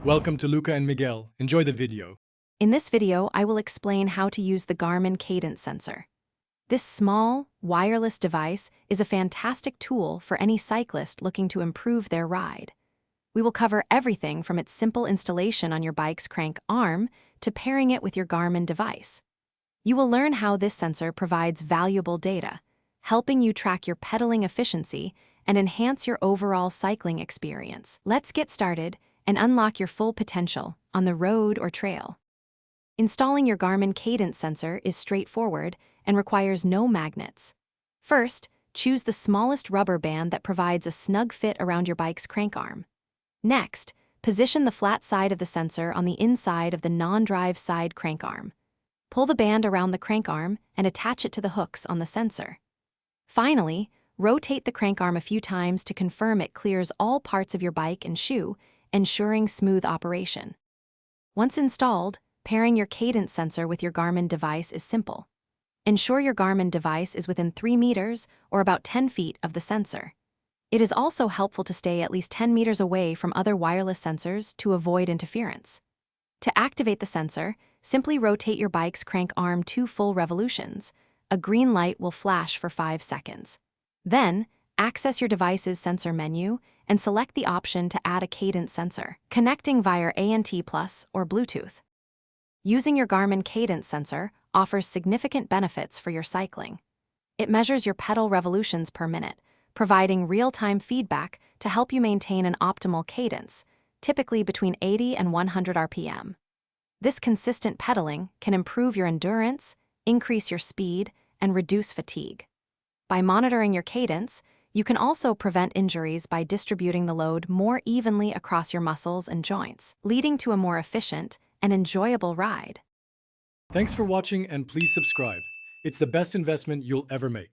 Welcome to Luca and Miguel. Enjoy the video. In this video, I will explain how to use the Garmin Cadence Sensor. This small, wireless device is a fantastic tool for any cyclist looking to improve their ride. We will cover everything from its simple installation on your bike's crank arm to pairing it with your Garmin device. You will learn how this sensor provides valuable data, helping you track your pedaling efficiency and enhance your overall cycling experience. Let's get started and unlock your full potential on the road or trail. Installing your Garmin Cadence sensor is straightforward and requires no magnets. First, choose the smallest rubber band that provides a snug fit around your bike's crank arm. Next, position the flat side of the sensor on the inside of the non-drive side crank arm. Pull the band around the crank arm and attach it to the hooks on the sensor. Finally, rotate the crank arm a few times to confirm it clears all parts of your bike and shoe, ensuring smooth operation. Once installed, pairing your Cadence sensor with your Garmin device is simple. Ensure your Garmin device is within 3 meters or about 10 feet of the sensor. It is also helpful to stay at least 10 meters away from other wireless sensors to avoid interference. To activate the sensor, simply rotate your bike's crank arm 2 full revolutions. A green light will flash for 5 seconds. Then, access your device's sensor menu and select the option to add a Cadence sensor, connecting via ANT+ or Bluetooth. Using your Garmin Cadence sensor offers significant benefits for your cycling. It measures your pedal revolutions per minute, providing real-time feedback to help you maintain an optimal cadence, typically between 80 and 100 RPM. This consistent pedaling can improve your endurance, increase your speed, and reduce fatigue. By monitoring your cadence, you can also prevent injuries by distributing the load more evenly across your muscles and joints, leading to a more efficient and enjoyable ride. Thanks for watching and please subscribe. It's the best investment you'll ever make.